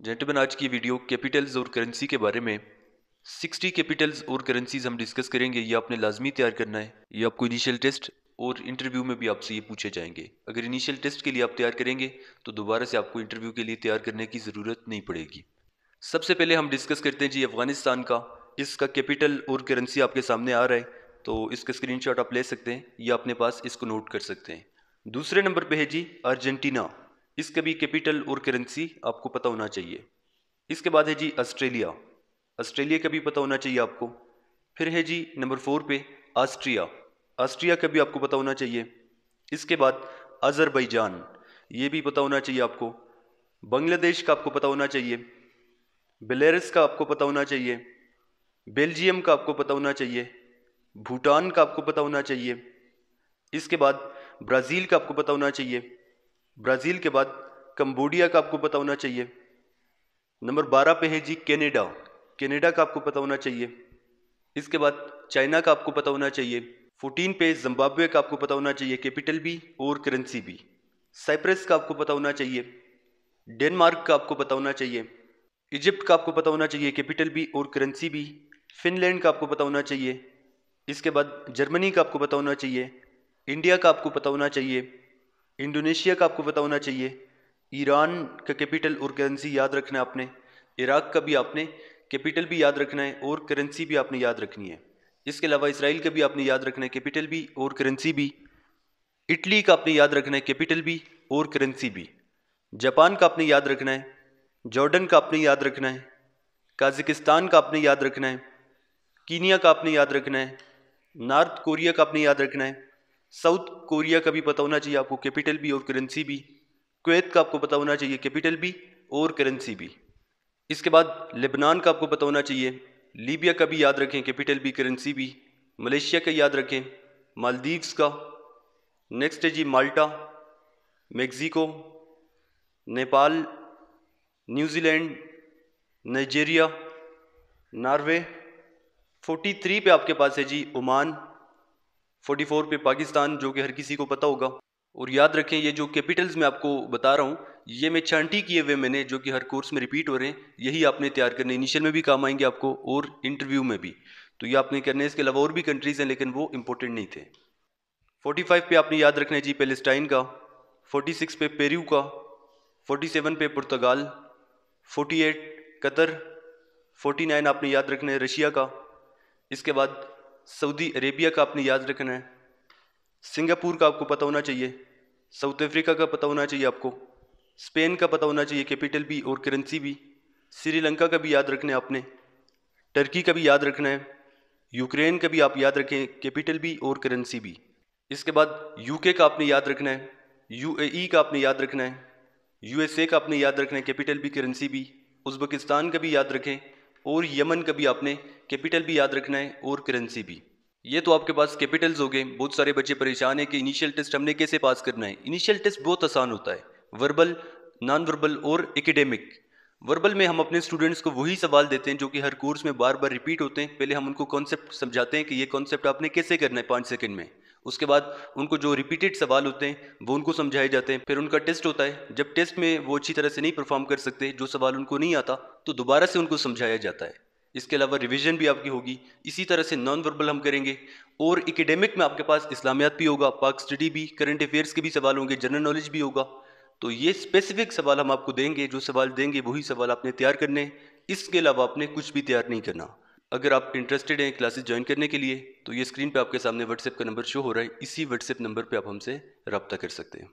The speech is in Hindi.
जेंटलमैन, आज की वीडियो कैपिटल्स और करेंसी के बारे में 60 कैपिटल्स और करेंसीज हम डिस्कस करेंगे। ये आपने लाजमी तैयार करना है। ये आपको इनिशियल टेस्ट और इंटरव्यू में भी आपसे ये पूछे जाएंगे। अगर इनिशियल टेस्ट के लिए आप तैयार करेंगे तो दोबारा से आपको इंटरव्यू के लिए तैयार करने की ज़रूरत नहीं पड़ेगी। सबसे पहले हम डिस्कस करते हैं जी अफगानिस्तान का। इसका कैपिटल और करेंसी आपके सामने आ रहा है, तो इसका स्क्रीनशॉट आप ले सकते हैं या अपने पास इसको नोट कर सकते हैं। दूसरे नंबर पे है जी अर्जेंटीना। इसका भी कैपिटल और करेंसी आपको पता होना चाहिए। इसके बाद है जी ऑस्ट्रेलिया। ऑस्ट्रेलिया का भी पता होना चाहिए आपको। फिर है जी नंबर 4 पे ऑस्ट्रिया। ऑस्ट्रिया का भी आपको पता होना चाहिए। इसके बाद अजरबैजान, ये भी पता होना चाहिए आपको। बांग्लादेश का आपको पता होना चाहिए। बेलारूस का आपको पता होना चाहिए। बेल्जियम का आपको पता होना चाहिए। भूटान का आपको पता होना चाहिए। इसके बाद ब्राज़ील का आपको पता होना चाहिए। ब्राज़ील के बाद कंबोडिया का आपको पता होना चाहिए। नंबर 12 पे है जी कनाडा। कनाडा का आपको पता होना चाहिए। इसके बाद चाइना का आपको पता होना चाहिए। 14 पे जिम्बाब्वे का आपको पता होना चाहिए, कैपिटल भी और करेंसी भी। साइप्रस का आपको पता होना चाहिए। डेनमार्क का आपको पता होना चाहिए। इजिप्ट का आपको पता होना चाहिए, कैपिटल भी और करेंसी भी। फिनलैंड का आपको पता होना चाहिए। इसके बाद जर्मनी का आपको पता होना चाहिए। इंडिया का आपको पता होना चाहिए। इंडोनेशिया का आपको पता होना चाहिए। ईरान का कैपिटल और करेंसी याद रखना है आपने। इराक का भी आपने कैपिटल भी याद रखना है और करेंसी भी आपने याद रखनी है। इसके अलावा इसराइल का भी आपने याद रखना है, कैपिटल भी और करेंसी भी। इटली का आपने याद रखना है, कैपिटल भी और करेंसी भी। जापान का आपने याद रखना है। जॉर्डन का आपने याद रखना है। काजाकिस्तान का आपने याद रखना है। कीनिया का आपने याद रखना है। नॉर्थ कोरिया का आपने याद रखना है। साउथ कोरिया का भी पता होना चाहिए आपको, कैपिटल भी और करेंसी भी। कुवैत का आपको पता होना चाहिए, कैपिटल भी और करेंसी भी। इसके बाद लेबनान का आपको पता होना चाहिए। लीबिया का भी याद रखें, कैपिटल भी करेंसी भी। मलेशिया का याद रखें। मालदीव्स का। नेक्स्ट है जी Malta, Mexico, Nepal, New Zealand, Nigeria, Norway. 43 पे आपके पास है जी ओमान। 44 पे पाकिस्तान, जो कि हर किसी को पता होगा। और याद रखें, ये जो कैपिटल्स मैं आपको बता रहा हूँ ये मैं छांटी किए हुए मैंने, जो कि हर कोर्स में रिपीट हो रहे हैं। यही आपने तैयार करने, इनिशियल में भी काम आएंगे आपको और इंटरव्यू में भी। तो ये आपने करने। इसके अलावा और भी कंट्रीज हैं लेकिन वो इंपॉर्टेंट नहीं थे। 45 पे आपने याद रखना है जी पैलेस्टाइन का। 46 पे पेरू का। 47 पे पुर्तगाल। 48 कतर। 49 आपने याद रखना है रशिया का। इसके बाद सऊदी अरेबिया का आपने याद रखना है। सिंगापुर का आपको पता होना चाहिए। साउथ अफ्रीका का पता होना चाहिए आपको। स्पेन का पता होना चाहिए, कैपिटल भी और करेंसी भी। श्रीलंका का भी याद रखना है आपने। टर्की का भी याद रखना है। यूक्रेन का भी आप याद रखें, कैपिटल भी और करेंसी भी। इसके बाद यूके का आपने याद रखना है। यूएई का आपने याद रखना है। यूएसए का आपने याद रखना है, कैपिटल भी करेंसी भी। उज़्बेकिस्तान का भी याद रखें और यमन का भी आपने कैपिटल भी याद रखना है और करेंसी भी। ये तो आपके पास कैपिटल्स हो गए। बहुत सारे बच्चे परेशान हैं कि इनिशियल टेस्ट हमने कैसे पास करना है। इनिशियल टेस्ट बहुत आसान होता है, वर्बल, नॉन वर्बल और एकेडमिक। वर्बल में हम अपने स्टूडेंट्स को वही सवाल देते हैं जो कि हर कोर्स में बार बार रिपीट होते हैं। पहले हम उनको कॉन्सेप्ट समझाते हैं कि ये कॉन्सेप्ट आपने कैसे करना है 5 सेकंड में। उसके बाद उनको जो रिपीटेड सवाल होते हैं वो उनको समझाए जाते हैं। फिर उनका टेस्ट होता है। जब टेस्ट में वो अच्छी तरह से नहीं परफॉर्म कर सकते, जो सवाल उनको नहीं आता, तो दोबारा से उनको समझाया जाता है। इसके अलावा रिवीजन भी आपकी होगी। इसी तरह से नॉन वर्बल हम करेंगे। और एकेडमिक में आपके पास इस्लामियात भी होगा, पाक स्टडी भी, करंट अफेयर्स के भी सवाल होंगे, जनरल नॉलेज भी होगा। तो ये स्पेसिफिक सवाल हम आपको देंगे। जो सवाल देंगे वही सवाल आपने तैयार करने हैं। इसके अलावा आपने कुछ भी तैयार नहीं करना। अगर आप इंटरेस्टेड हैं क्लासेस ज्वाइन करने के लिए तो ये स्क्रीन पे आपके सामने व्हाट्सएप का नंबर शो हो रहा है। इसी व्हाट्सएप नंबर पे आप हमसे रब्ता कर सकते हैं।